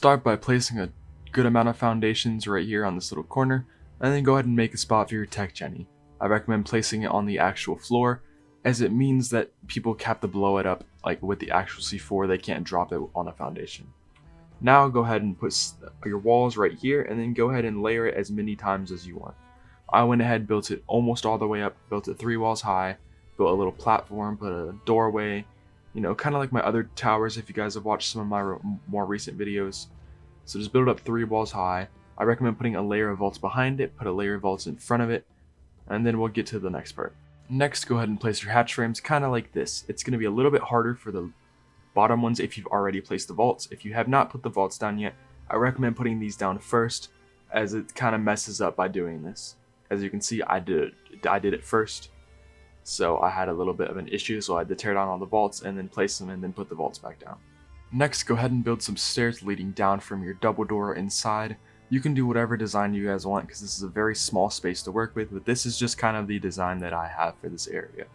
Start by placing a good amount of foundations right here on this little corner, and then go ahead and make a spot for your tech Jenny. I recommend placing it on the actual floor, as it means that people have to blow it up like with the actual C4, they can't drop it on a foundation. Now go ahead and put your walls right here, and then go ahead and layer it as many times as you want. I went ahead and built it almost all the way up, built it 3 walls high, built a little platform, put a doorway, kind of like my other towers if you guys have watched some of my more recent videos. So just build it up 3 walls high. I recommend putting a layer of vaults behind it, put a layer of vaults in front of it, and then we'll get to the next part. Next, go ahead and place your hatch frames kind of like this. It's going to be a little bit harder for the bottom ones if you've already placed the vaults. If you have not put the vaults down yet, I recommend putting these down first, as it kind of messes up by doing this. As you can see, I did it first, so I had a little bit of an issue, so I had to tear down all the vaults and then place them and then put the vaults back down. Next, go ahead and build some stairs leading down from your double door inside. You can do whatever design you guys want because this is a very small space to work with, but this is just kind of the design that I have for this area.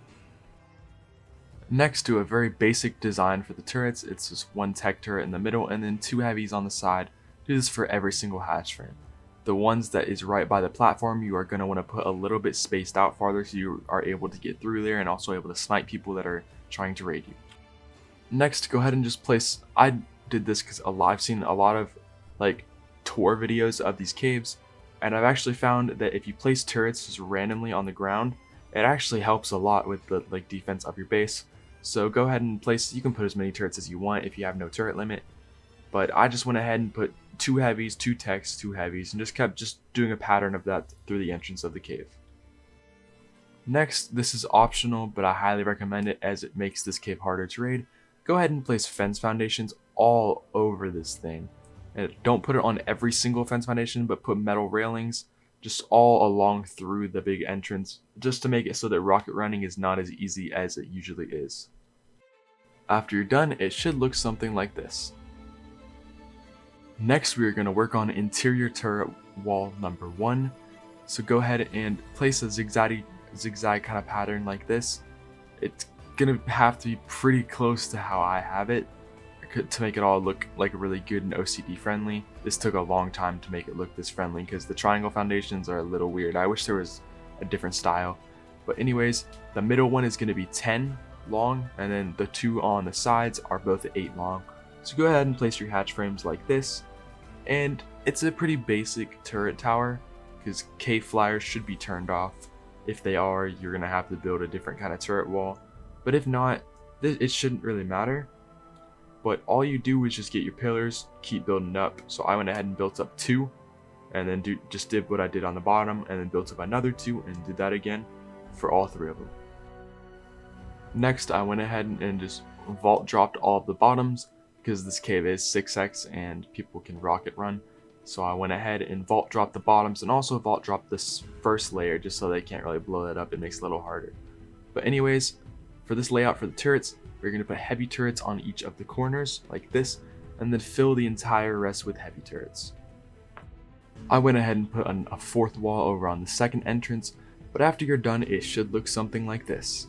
Next, do a very basic design for the turrets. It's just 1 tech turret in the middle and then 2 heavies on the side. Do this for every single hatch frame. The ones that is right by the platform, you are going to want to put a little bit spaced out farther so you are able to get through there and also able to snipe people that are trying to raid you. Next, go ahead and just place, I did this because I've seen a lot of tour videos of these caves, and I've actually found that if you place turrets just randomly on the ground, it actually helps a lot with the defense of your base. So go ahead and place, you can put as many turrets as you want if you have no turret limit, but I just went ahead and put 2 heavies, 2 techs, 2 heavies, and just kept doing a pattern of that through the entrance of the cave. Next, this is optional, but I highly recommend it as it makes this cave harder to raid. Go ahead and place fence foundations all over this thing. And don't put it on every single fence foundation, but put metal railings just all along through the big entrance, just to make it so that rocket running is not as easy as it usually is. After you're done, it should look something like this. Next, we are going to work on interior turret wall number 1. So go ahead and place a zigzag kind of pattern like this. It's going to have to be pretty close to how I have it to make it all look really good and OCD friendly. This took a long time to make it look this friendly because the triangle foundations are a little weird. I wish there was a different style. But anyways, the middle one is going to be 10 long, and then the 2 on the sides are both 8 long. So go ahead and place your hatch frames like this. And it's a pretty basic turret tower because cave flyers should be turned off. If they are, you're going to have to build a different kind of turret wall. But if not, it shouldn't really matter. But all you do is just get your pillars, keep building up. So I went ahead and built up 2, and then just did what I did on the bottom, and then built up another 2, and did that again for all 3 of them. Next, I went ahead and just vault dropped all of the bottoms because this cave is 6x and people can rocket run. So I went ahead and vault dropped the bottoms and also vault dropped this first layer just so they can't really blow that up. It makes it a little harder. But anyways, for this layout for the turrets, we're going to put heavy turrets on each of the corners like this, and then fill the entire rest with heavy turrets. I went ahead and put a 4th wall over on the second entrance, but after you're done, it should look something like this.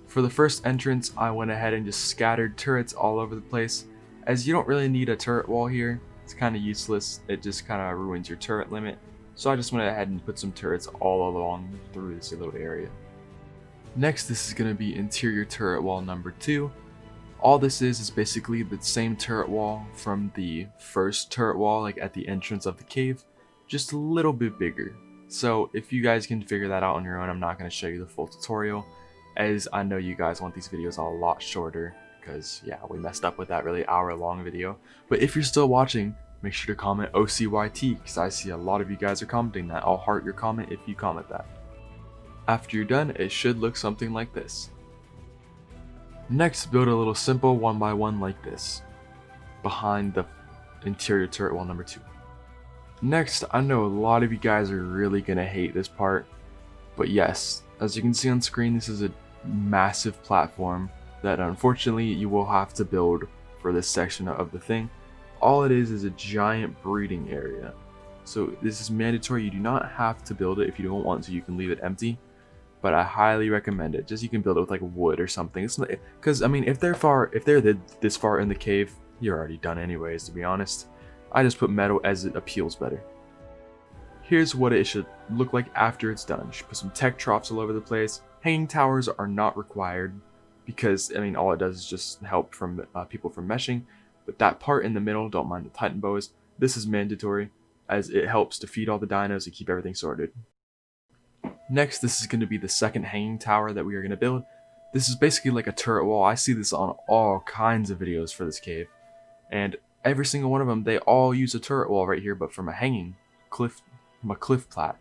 For the first entrance, I went ahead and just scattered turrets all over the place, as you don't really need a turret wall here. It's kind of useless, it just kind of ruins your turret limit. So I just went ahead and put some turrets all along through this little area. Next, this is going to be interior turret wall number 2. All this is basically the same turret wall from the first turret wall, at the entrance of the cave, just a little bit bigger. So if you guys can figure that out on your own, I'm not going to show you the full tutorial, as I know you guys want these videos a lot shorter, because yeah, we messed up with that really hour-long video. But if you're still watching, make sure to comment OCYT, because I see a lot of you guys are commenting that. I'll heart your comment if you comment that. After you're done, it should look something like this. Next, build a little simple 1x1 like this, behind the interior turret wall number 2. Next, I know a lot of you guys are really going to hate this part, but yes, as you can see on screen, this is a massive platform that unfortunately you will have to build for this section of the thing. All it is a giant breeding area. So this is mandatory. You do not have to build it. If you don't want to, you can leave it empty. But I highly recommend it. Just you can build it with wood or something. It's not, because I mean, if they're this far in the cave, you're already done anyways, to be honest. I just put metal as it appeals better. Here's what it should look like after it's done. You should put some tech troughs all over the place. Hanging towers are not required because, I mean, all it does is just help from people from meshing. But that part in the middle, don't mind the Titan bows. This is mandatory as it helps to feed all the dinos and keep everything sorted. Next, this is going to be the second hanging tower that we are going to build. This is basically like a turret wall. I see this on all kinds of videos for this cave. And every single one of them, they all use a turret wall right here, but from a hanging cliff, from a cliff plat.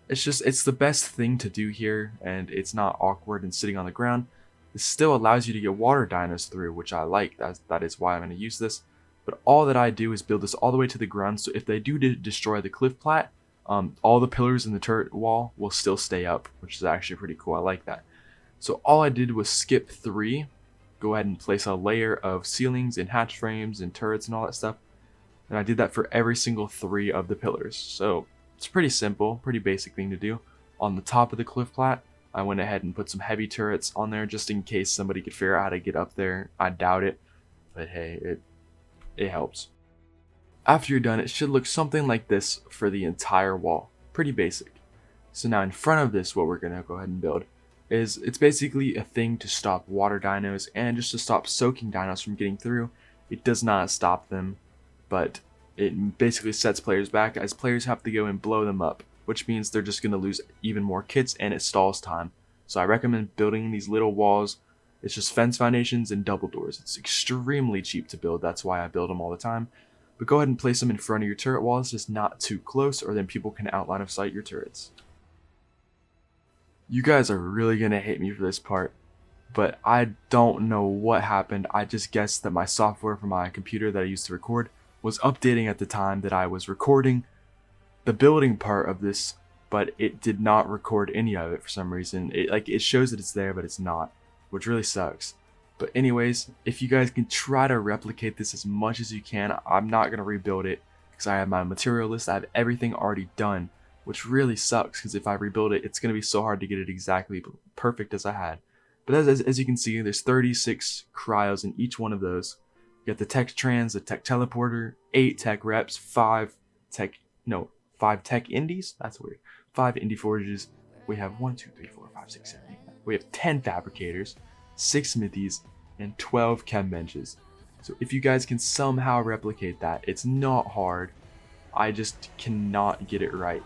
It's the best thing to do here, and it's not awkward and sitting on the ground. This still allows you to get water dinos through, which I like. That is why I'm going to use this. But all that I do is build this all the way to the ground, so if they do destroy the cliff plat, all the pillars in the turret wall will still stay up, which is actually pretty cool. I like that. So all I did was skip 3, go ahead and place a layer of ceilings and hatch frames and turrets and all that stuff. And I did that for every single 3 of the pillars. So it's pretty simple, pretty basic thing to do. On the top of the cliff plat, I went ahead and put some heavy turrets on there just in case somebody could figure out how to get up there. I doubt it, but hey, it helps. After you're done, it should look something like this for the entire wall. Pretty basic. So now in front of this, what we're going to go ahead and build is it's basically a thing to stop water dinos and just to stop soaking dinos from getting through. It does not stop them, but it basically sets players back as players have to go and blow them up, which means they're just going to lose even more kits and it stalls time. So I recommend building these little walls. It's just fence foundations and double doors. It's extremely cheap to build, that's why I build them all the time. But go ahead and place them in front of your turret walls, just not too close, or then people can outline of sight your turrets. You guys are really going to hate me for this part, but I don't know what happened. I just guessed that my software for my computer that I used to record was updating at the time that I was recording the building part of this, but it did not record any of it for some reason. It shows that it's there, but it's not, which really sucks. But anyways, if you guys can try to replicate this as much as you can, I'm not going to rebuild it because I have my material list. I have everything already done, which really sucks because if I rebuild it, it's going to be so hard to get it exactly perfect as I had. But as you can see, there's 36 cryos in each one of those. You got the tech trans, the tech teleporter, 8 tech reps, 5 tech indies. That's weird. 5 indie forges. We have 1, 2, 3, 4, 5, 6, 7, 8, 9. We have 10 fabricators, 6 smithies, and 12 chem benches. So if you guys can somehow replicate that, it's not hard. I just cannot get it right.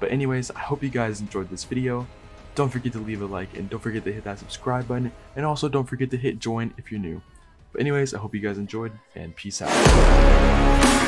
But anyways, I hope you guys enjoyed this video. Don't forget to leave a like and don't forget to hit that subscribe button, and also don't forget to hit join if you're new. But anyways, I hope you guys enjoyed and peace out.